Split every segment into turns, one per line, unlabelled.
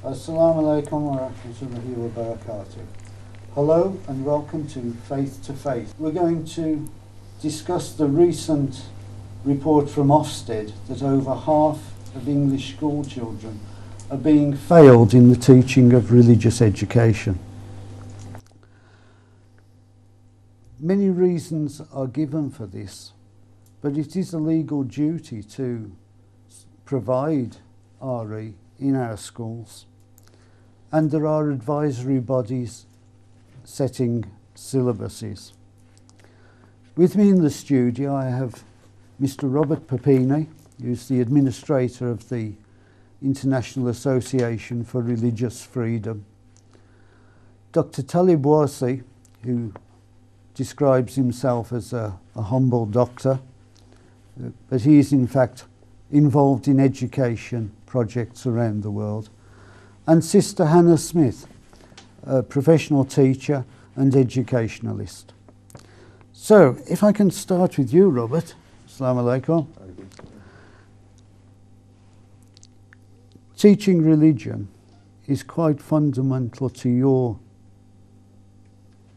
Assalamu alaikum wa rahmatullahi wa barakatuh. Hello and welcome to Faith to Faith. We're going to discuss the recent report from Ofsted that over half of English school children are being failed in the teaching of religious education. Many reasons are given for this, but it is a legal duty to provide RE in our schools, and there are advisory bodies setting syllabuses. With me in the studio I have Mr. Robert Papini, who's the administrator of the International Association for Religious Freedom, Dr. Talib Warsi, who describes himself as a humble doctor, but he is in fact involved in education projects around the world, and Sister Hannah Smith, a professional teacher and educationalist. So, if I can start with you, Robert. Assalamu alaikum. Teaching religion is quite fundamental to your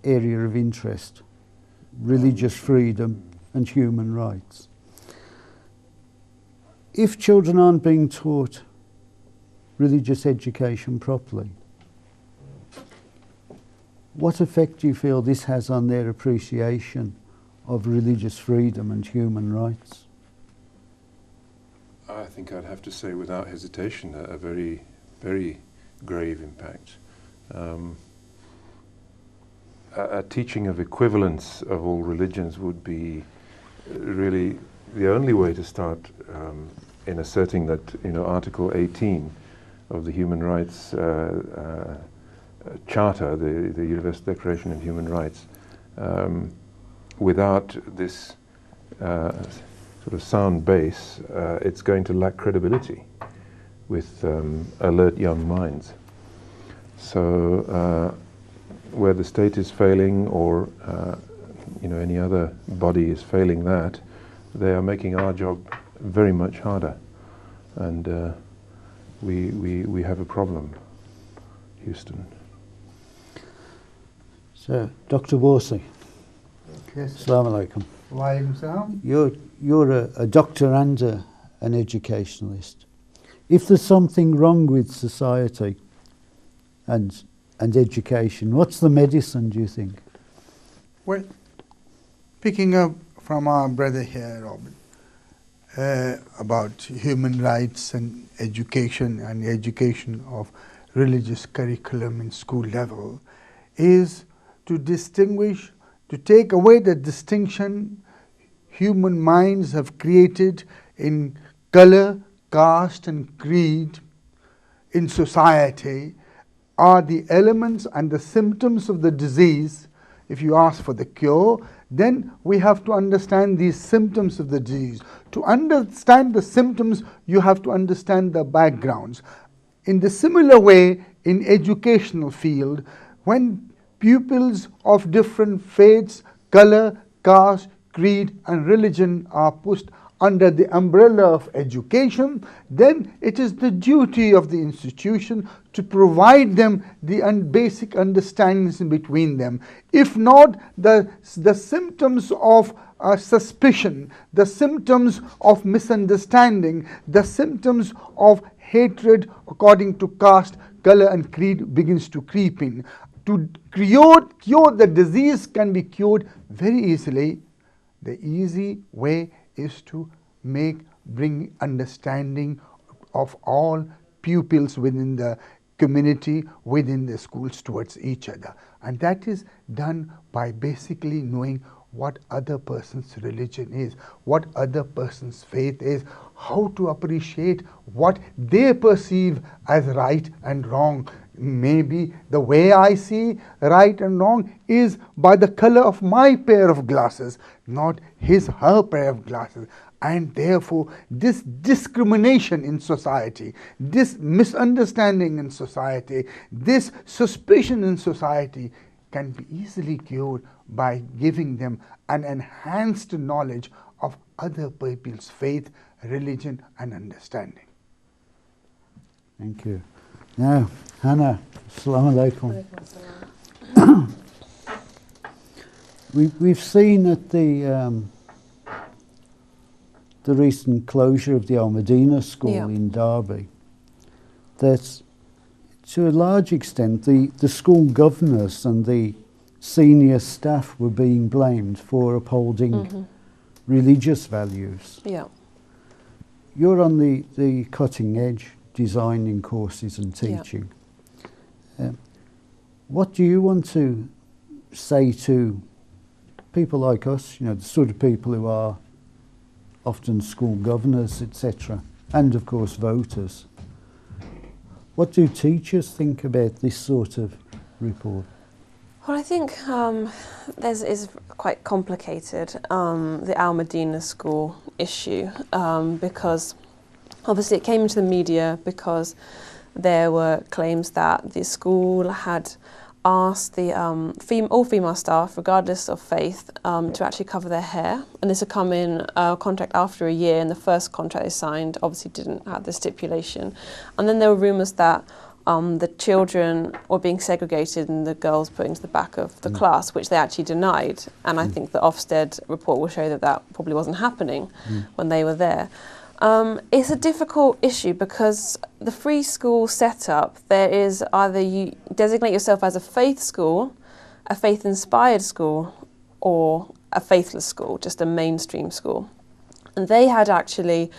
area of interest, religious freedom and human rights. If children aren't being taught religious education properly, what effect do you feel this has on their appreciation of religious freedom and human rights?
I think I'd have to say without hesitation a very, very grave impact. A teaching of equivalence of all religions would be really the only way to start in asserting that, Article 18 of the Human Rights Charter, the Universal Declaration of Human Rights, without this sort of sound base, it's going to lack credibility with alert young minds. So where the state is failing, or any other body is failing that, they are making our job very much harder, and we have a problem, Houston.
So, Dr. Warsi.
Yes.
Assalamu alaikum.
Wa alaikum salam.
You're a doctor and an educationalist. If there's something wrong with society and education, what's the medicine, do you think?
Well, picking up from our brother here, Robert, about human rights and education of religious curriculum in school level, is to distinguish, to take away the distinction human minds have created in color, caste and creed in society are the elements and the symptoms of the disease. If you ask for the cure, then we have to understand these symptoms of the disease. To understand the symptoms, you have to understand the backgrounds. In the similar way, in educational field, when pupils of different faiths, color, caste, creed and religion are pushed under the umbrella of education, then it is the duty of the institution to provide them the basic understandings in between them. If not, the symptoms of suspicion, the symptoms of misunderstanding, the symptoms of hatred according to caste, color and creed begins to creep in. To cure the disease can be cured very easily. The easy way is to bring understanding of all pupils within the community, within the schools towards each other. And that is done by basically knowing what other person's religion is, what other person's faith is, how to appreciate what they perceive as right and wrong. Maybe the way I see right and wrong is by the color of my pair of glasses, not his, her pair of glasses. And therefore, this discrimination in society, this misunderstanding in society, this suspicion in society can be easily cured by giving them an enhanced knowledge of other people's faith, religion and understanding.
Thank you. Now, Hannah, assalamu alaikum. We've seen at the recent closure of the Al Medina school in Derby that to a large extent the school governors and the senior staff were being blamed for upholding religious values.
Yeah.
You're on the cutting edge, designing courses and teaching. What do you want to say to people like us, you know, the sort of people who are often school governors, etc., and of course voters? What do teachers think about this sort of report?
Well, I think is quite complicated, the Al Medina school issue, because obviously it came into the media because there were claims that the school had asked the all female staff, regardless of faith, to actually cover their hair. And this had come in a contract after a year, and the first contract they signed obviously didn't have the stipulation. And then there were rumours that the children were being segregated and the girls put into the back of the class, which they actually denied. And I think the Ofsted report will show that that probably wasn't happening when they were there. It's a difficult issue because the free school setup, there is either you designate yourself as a faith school, a faith-inspired school, or a faithless school, just a mainstream school. And they had actually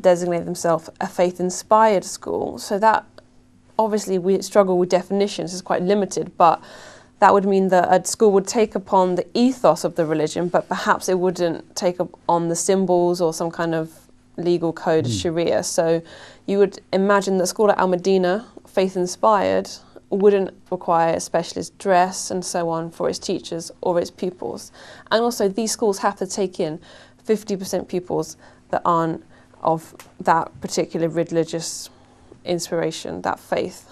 designated themselves a faith-inspired school. So that, obviously we struggle with definitions, it's quite limited, but that would mean that a school would take upon the ethos of the religion, but perhaps it wouldn't take up on the symbols or some kind of legal code, Sharia. So you would imagine that school at Al Medina, faith-inspired, wouldn't require a specialist dress and so on for its teachers or its pupils. And also these schools have to take in 50% pupils that aren't of that particular religious inspiration, that faith.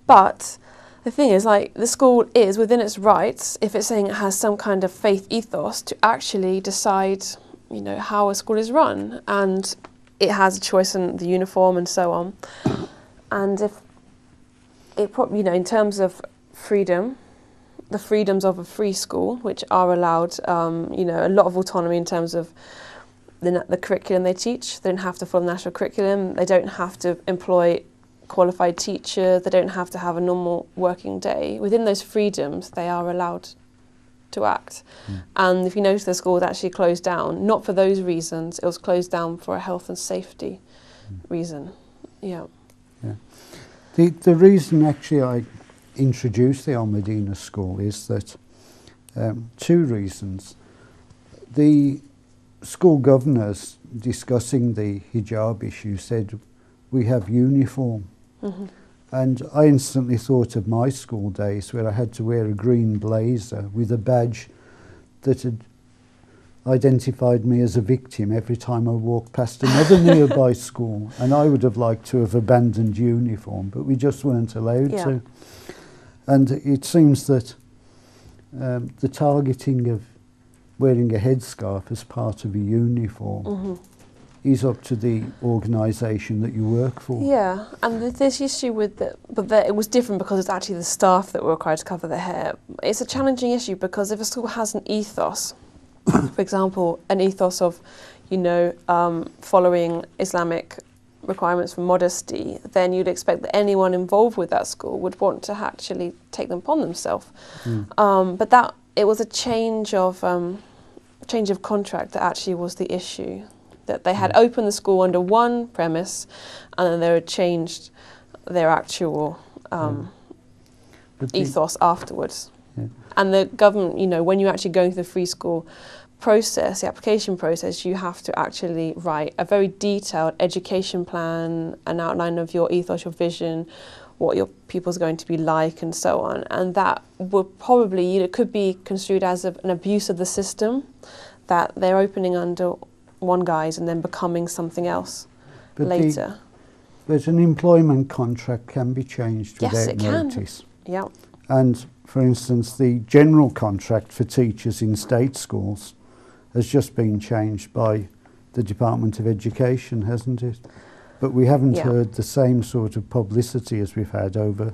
But the thing is, like, the school is within its rights, if it's saying it has some kind of faith ethos, to actually decide, you know, how a school is run, and it has a choice in the uniform and so on. And if it, you know, in terms of freedom, the freedoms of a free school, which are allowed, you know, a lot of autonomy in terms of the curriculum they teach. They don't have to follow the national curriculum. They don't have to employ qualified teachers. They don't have to have a normal working day. Within those freedoms, they are allowed to act. And if you notice, the school was actually closed down, not for those reasons. It was closed down for a health and safety reason. Yeah.
The reason actually I introduced the Al Medina school is that two reasons. The school governors discussing the hijab issue said, we have uniform. And I instantly thought of my school days where I had to wear a green blazer with a badge that had identified me as a victim every time I walked past another nearby school. And I would have liked to have abandoned uniform, but we just weren't allowed to. And it seems that the targeting of wearing a headscarf as part of a uniform is up to the organisation that you work for.
Yeah, and this issue with it was different because it's actually the staff that were required to cover their hair. It's a challenging issue because if a school has an ethos, for example, an ethos of, you know, following Islamic requirements for modesty, then you'd expect that anyone involved with that school would want to actually take them upon themselves. But that it was a change of contract that actually was the issue. That they had opened the school under one premise, and then they had changed their actual ethos afterwards. And the government, you know, when you're actually going through the free school process, the application process, you have to actually write a very detailed education plan, an outline of your ethos, your vision, what your pupils are going to be like, and so on. And that would probably, it could be construed as an abuse of the system, that they're opening under one guise and then becoming something else later.
But an employment contract can be changed without notice.
Yeah.
And for instance, the general contract for teachers in state schools has just been changed by the Department of Education, hasn't it? but we haven't
Yeah.
heard the same sort of publicity as we've had over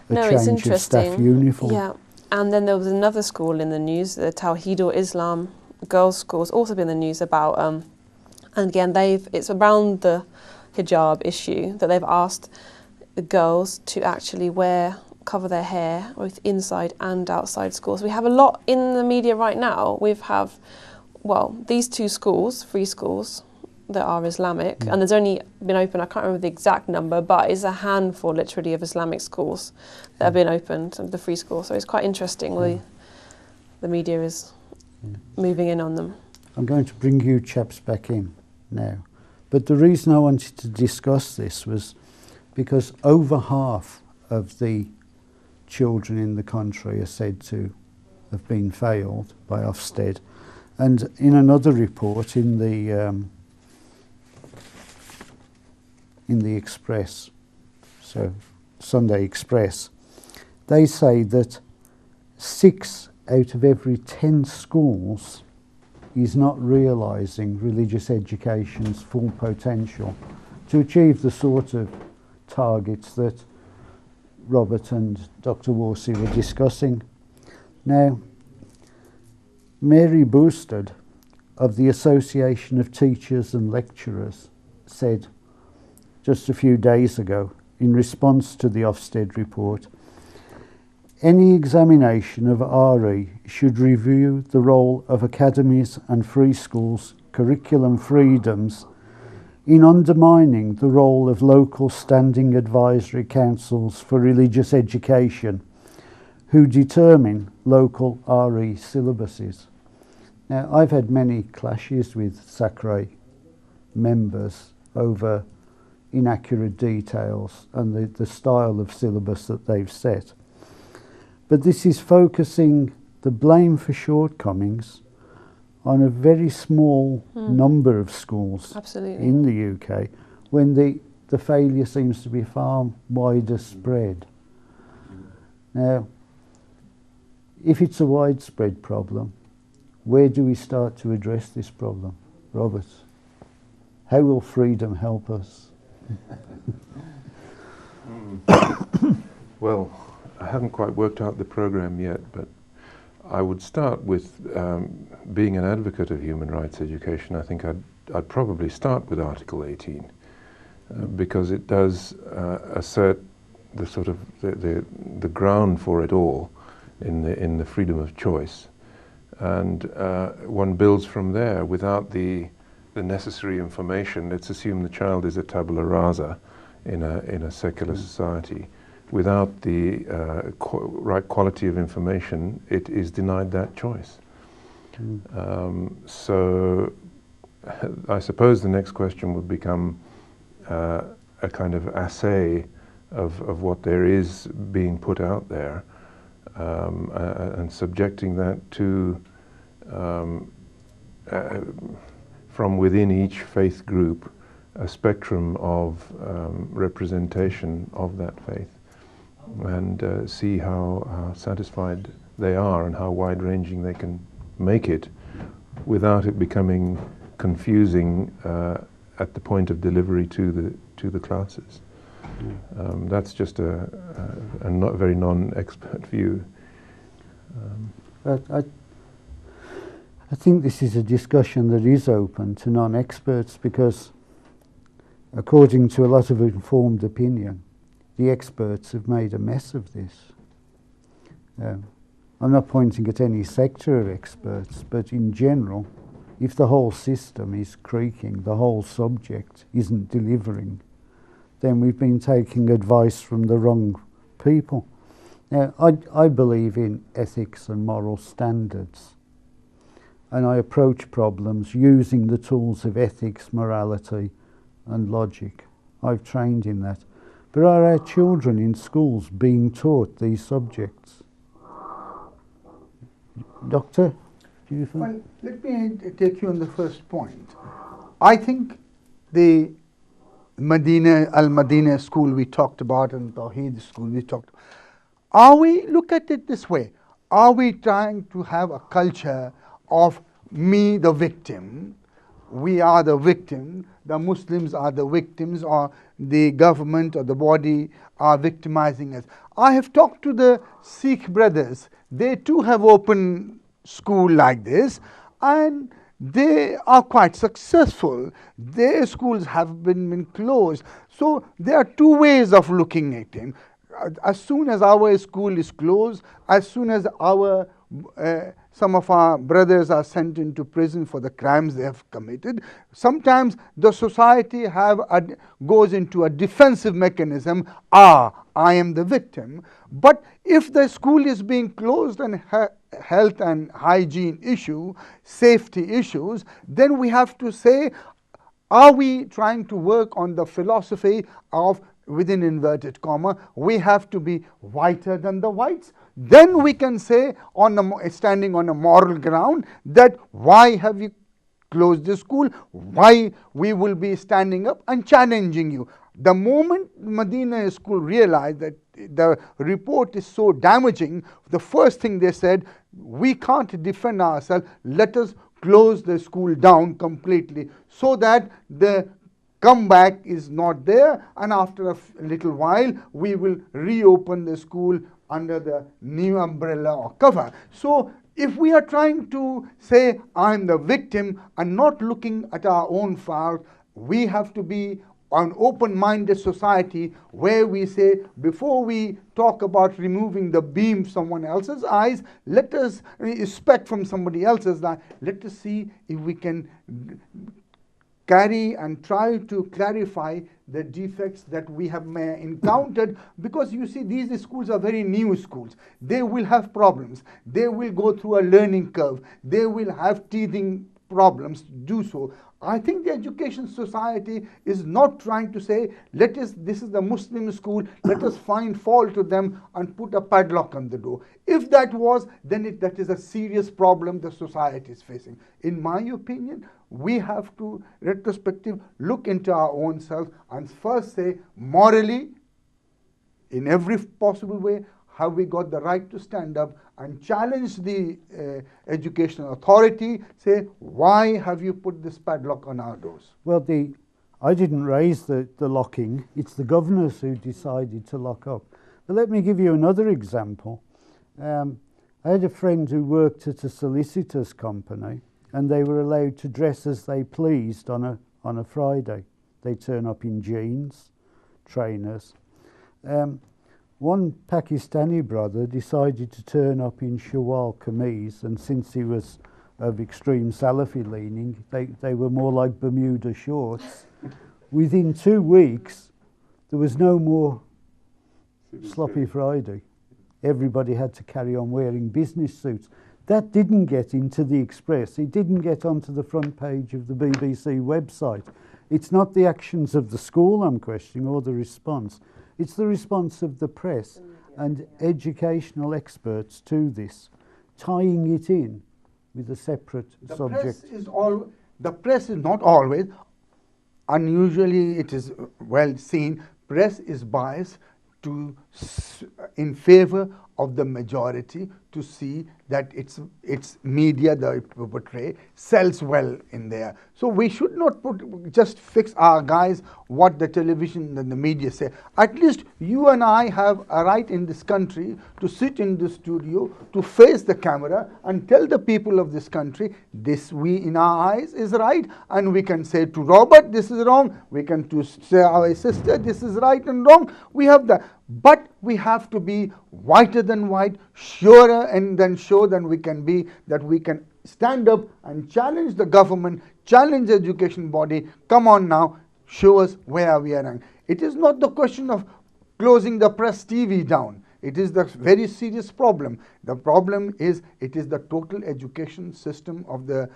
a
No, it's
change of staff
interesting.
uniform.
Yeah, and then there was another school in the news, the Tawhidul Islam girls' school, has also been in the news about, and again, it's around the hijab issue that they've asked the girls to actually cover their hair both inside and outside schools. We have a lot in the media right now. These two schools, free schools, that are Islamic, and there's only been open, I can't remember the exact number, but it's a handful literally of Islamic schools that have been opened, the free schools. So it's quite interesting. The media is moving in on them.
I'm going to bring you chaps back in now. But the reason I wanted to discuss this was because over half of the children in the country are said to have been failed by Ofsted. And in another report in the Express, so Sunday Express, they say that 6 out of every 10 schools is not realising religious education's full potential to achieve the sort of targets that Robert and Dr. Worsey were discussing. Now, Mary Boostad of the Association of Teachers and Lecturers said just a few days ago, in response to the Ofsted report, any examination of RE should review the role of academies and free schools' curriculum freedoms in undermining the role of local standing advisory councils for religious education who determine local RE syllabuses. Now, I've had many clashes with SACRE members over inaccurate details and the style of syllabus that they've set. But this is focusing the blame for shortcomings on a very small number of schools
Absolutely.
in the UK, when the failure seems to be far wider spread. Now, if it's a widespread problem, where do we start to address this problem? Robert, how will freedom help us?
Well, I haven't quite worked out the program yet, but I would start with being an advocate of human rights education. I think I'd probably start with Article 18 because it does assert the sort of the ground for it all in the freedom of choice, and one builds from there without the necessary information. Let's assume the child is a tabula rasa in a secular society. Without the right quality of information, it is denied that choice. So I suppose the next question would become a kind of assay of what there is being put out there, and subjecting that to from within each faith group a spectrum of representation of that faith, and see how satisfied they are and how wide-ranging they can make it without it becoming confusing at the point of delivery to the classes. That's just a not very non-expert view.
I think this is a discussion that is open to non-experts because, according to a lot of informed opinion, the experts have made a mess of this. I'm not pointing at any sector of experts, but in general, if the whole system is creaking, the whole subject isn't delivering, then we've been taking advice from the wrong people. Now, I believe in ethics and moral standards, and I approach problems using the tools of ethics, morality, and logic. I've trained in that. But are our children in schools being taught these subjects? Doctor, do you think?
Well, let me take you on the first point. I think the Al-Madina school we talked about and Tawheed school we talked about, look at it this way, are we trying to have a culture of me the victim we are the victim, the Muslims are the victims, or the government or the body are victimizing us. I have talked to the Sikh brothers. They too have opened school like this, and they are quite successful. Their schools have been closed. So there are two ways of looking at it. As soon as our school is closed, as soon as our some of our brothers are sent into prison for the crimes they have committed, sometimes the society goes into a defensive mechanism. I am the victim. But if the school is being closed and health and hygiene issue, safety issues, then we have to say, are we trying to work on the philosophy of, within inverted comma, we have to be whiter than the whites? Then we can say, standing on a moral ground, that why have you closed the school? Why we will be standing up and challenging you. The moment Medina School realized that the report is so damaging, the first thing they said, we can't defend ourselves, let us close the school down completely, so that the comeback is not there, and after a little while we will reopen the school under the new umbrella or cover. So if we are trying to say I'm the victim and not looking at our own fault, we have to be an open-minded society where we say, before we talk about removing the beam from someone else's eyes, let us respect from somebody else's eye. Let us see if we can carry and try to clarify the defects that we have encountered, because you see, these schools are very new schools. They will have problems. They will go through a learning curve. They will have teething problems to do so. I think the education society is not trying to say, this is the Muslim school, let us find fault to them and put a padlock on the door. If that was, then that is a serious problem the society is facing. In my opinion, we have to retrospective look into our own self and first say, morally, in every possible way, have we got the right to stand up and challenge the educational authority, say, why have you put this padlock on our doors?
Well, I didn't raise the locking. It's the governors who decided to lock up. But let me give you another example. I had a friend who worked at a solicitor's company, and they were allowed to dress as they pleased on a Friday. They turn up in jeans, trainers. One Pakistani brother decided to turn up in Shawwal kameez, and since he was of extreme Salafi leaning, they were more like Bermuda shorts. Within 2 weeks, there was no more Sloppy Friday. Everybody had to carry on wearing business suits. That didn't get into the Express. It didn't get onto the front page of the BBC website. It's not the actions of the school I'm questioning or the response. It's the response of the press and educational experts to this, tying it in with a separate subject.
The press is not always, unusually it is well seen, press is biased in favor of the majority, to see that its media that it portray sells well in there. So we should not just fix our guys what the television and the media say. At least you and I have a right in this country to sit in the studio, to face the camera and tell the people of this country, this in our eyes is right, and we can say to Robert, this is wrong. We can say our sister, this is right and wrong. We have that. But we have to be whiter than white, surer and then sure than we can be, that we can stand up and challenge the government, challenge the education body. Come on now, show us where we are. It is not the question of closing the press TV down. It is the very serious problem. The problem is, it is the total education system of the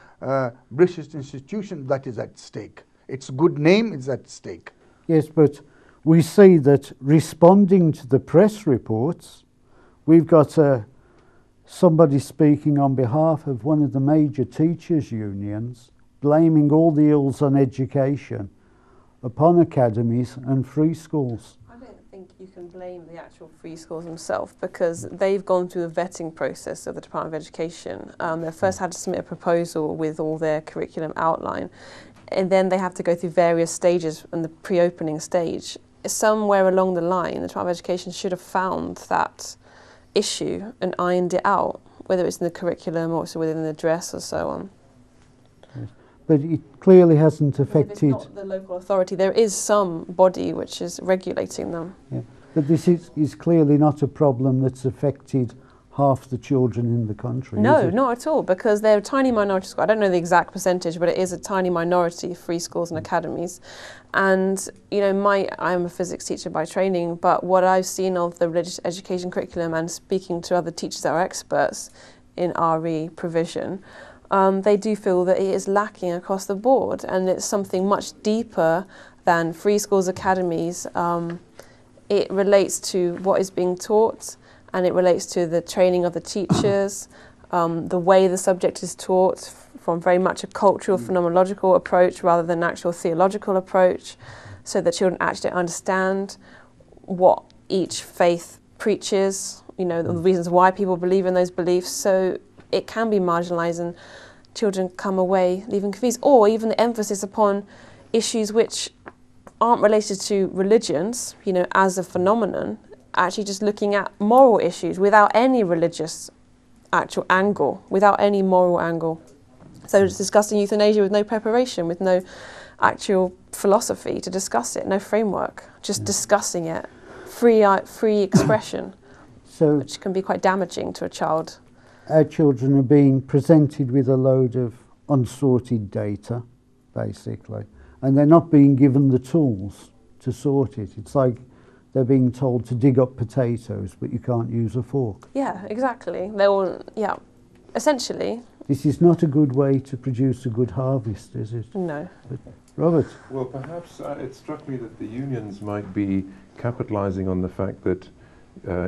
British institution that is at stake. Its good name is at stake.
Yes, but we see that responding to the press reports, we've got somebody speaking on behalf of one of the major teachers' unions, blaming all the ills on education upon academies and free schools.
I don't think you can blame the actual free schools themselves because they've gone through the vetting process of the Department of Education. They first had to submit a proposal with all their curriculum outline, and then they have to go through various stages in the pre-opening stage. Somewhere along the line, the Department of Education should have found that issue and ironed it out, whether it's in the curriculum or it's within the dress or so on.
Yes. But it clearly hasn't affected...
If it's not the local authority, there is some body which is regulating them.
Yeah. But this is clearly not a problem that's affected half the children in the country.
No, not at all, because they're a tiny minority school. I don't know the exact percentage, but it is a tiny minority of free schools and academies. And, you know, I'm a physics teacher by training, but what I've seen of the religious education curriculum and speaking to other teachers that are experts in RE provision, they do feel that it is lacking across the board, and it's something much deeper than free schools, academies. It relates to what is being taught, and it relates to the training of the teachers, the way the subject is taught from very much a cultural, phenomenological approach rather than an actual theological approach, so that children actually understand what each faith preaches, you know, the reasons why people believe in those beliefs. So it can be marginalised and children come away leaving confused, or even the emphasis upon issues which aren't related to religions, you know, as a phenomenon, actually just looking at moral issues without any religious actual angle, without any moral angle. So it's discussing euthanasia with no preparation, with no actual philosophy to discuss it, no framework, just discussing it, free expression,
So
which can be quite damaging to a child.
our children are being presented with a load of unsorted data, basically, and they're not being given the tools to sort it. It's like they're being told to dig up potatoes, but you can't use a fork.
Yeah, exactly. They all, yeah, essentially.
This is not a good way to produce a good harvest, is it?
No.
But Robert?
Well, perhaps it struck me that the unions might be capitalizing on the fact that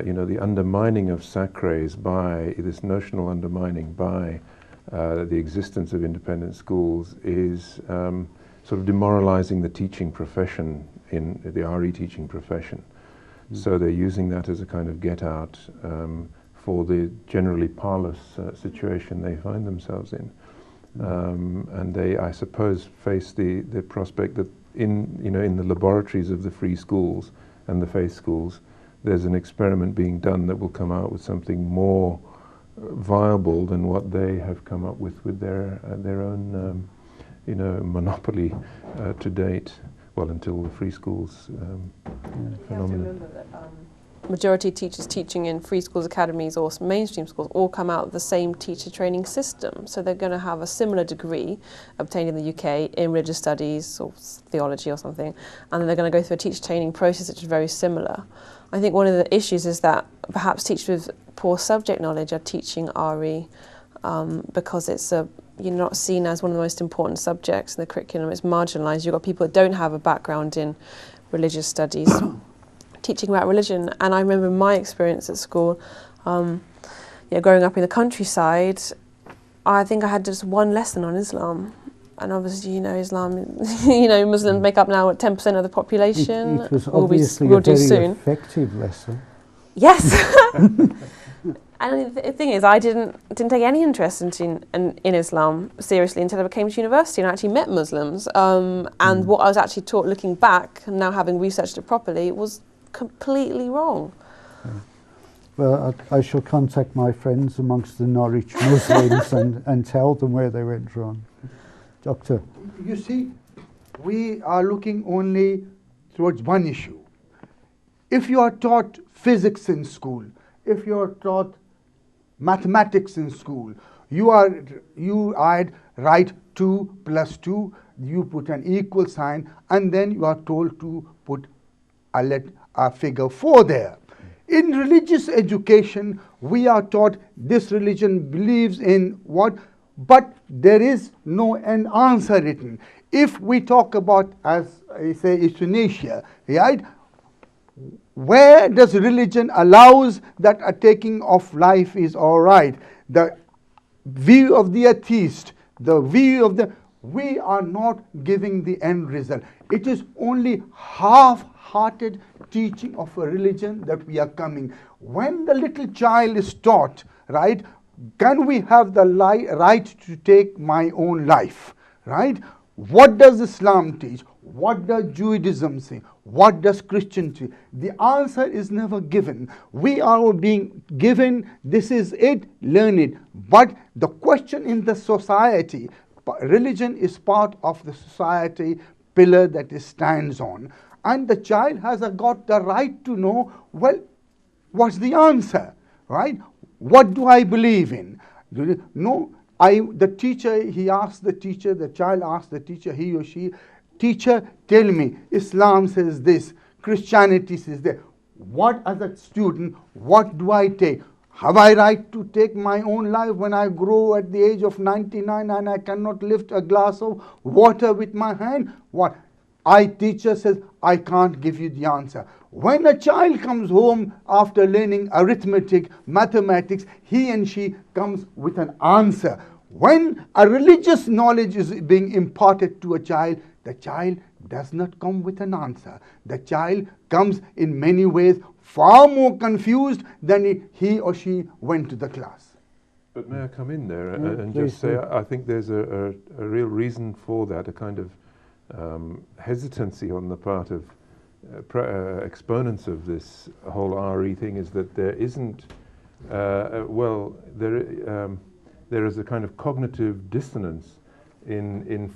you know, the undermining of sacres by this notional undermining by the existence of independent schools is sort of demoralizing the teaching profession, in the RE teaching profession. So they're using that as a kind of get out for the generally parlous situation they find themselves in. And they, I suppose, face the prospect that in the laboratories of the free schools and the faith schools, there's an experiment being done that will come out with something more viable than what they have come up with their own monopoly to date. Well, until the free schools phenomenon.
You have to remember that majority of teachers teaching in free schools, academies or mainstream schools all come out of the same teacher training system. So they're going to have a similar degree obtained in the UK in religious studies or theology or something, and then they're going to go through a teacher training process which is very similar. I think one of the issues is that perhaps teachers with poor subject knowledge are teaching RE because you're not seen as one of the most important subjects in the curriculum. It's marginalised. You've got people that don't have a background in religious studies teaching about religion. And I remember my experience at school, growing up in the countryside, I think I had just one lesson on Islam. And obviously, Islam, Muslims make up now 10% of the population.
It was obviously a very effective lesson.
Yes. And the thing is, I didn't take any interest in Islam seriously until I came to university and I actually met Muslims. And what I was actually taught, looking back, now having researched it properly, was completely wrong.
Well, I shall contact my friends amongst the Norwich Muslims and tell them where they went wrong. Doctor?
You see, we are looking only towards one issue. If you are taught physics in school, if you are taught mathematics in school, you add write 2 plus 2, you put an equal sign, and then you are told to put a figure 4 there. In religious education, we are taught this religion believes in what, but there is no an answer written. If we talk about, as I say, euthanasia, right? Where does religion allows that a taking of life is all right? The view of the atheist, the view of we are not giving the end result. It is only half-hearted teaching of a religion that we are coming. When the little child is taught, right, can we have the right to take my own life, right? What does Islam teach? What does Judaism say? What does Christianity? The answer is never given. We are being given, this is it, learn it. But the question in the society, religion is part of the society pillar that it stands on. And the child has got the right to know, well, what's the answer, right? What do I believe in? No, the teacher, he asks the teacher, the child asks the teacher, he or she, teacher, tell me, Islam says this, Christianity says that. What, as a student, what do I take? Have I right to take my own life when I grow at the age of 99 and I cannot lift a glass of water with my hand? What? Teacher says, I can't give you the answer. When a child comes home after learning arithmetic, mathematics, he and she comes with an answer. When a religious knowledge is being imparted to a child, the child does not come with an answer. The child comes in many ways far more confused than he or she went to the class.
But may I come in there and just say, I think there's a real reason for that, a kind of hesitancy on the part of exponents of this whole RE thing, is that there isn't, there is a kind of cognitive dissonance in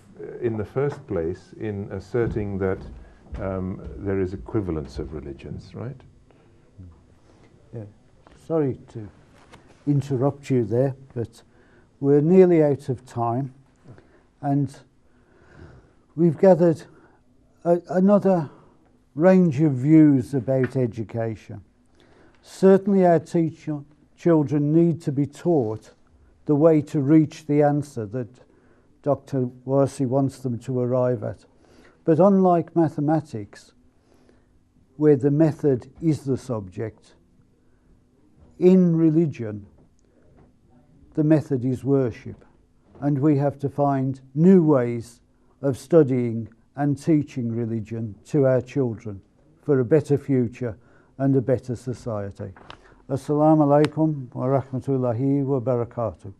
the first place in asserting that there is equivalence of religions, right?
Yeah. Sorry to interrupt you there, but we're nearly out of time, and we've gathered another range of views about education. Certainly our children need to be taught the way to reach the answer that Dr. Warsi wants them to arrive at. But unlike mathematics, where the method is the subject, in religion, the method is worship. And we have to find new ways of studying and teaching religion to our children for a better future and a better society. Assalamu alaikum wa rahmatullahi wa barakatuh.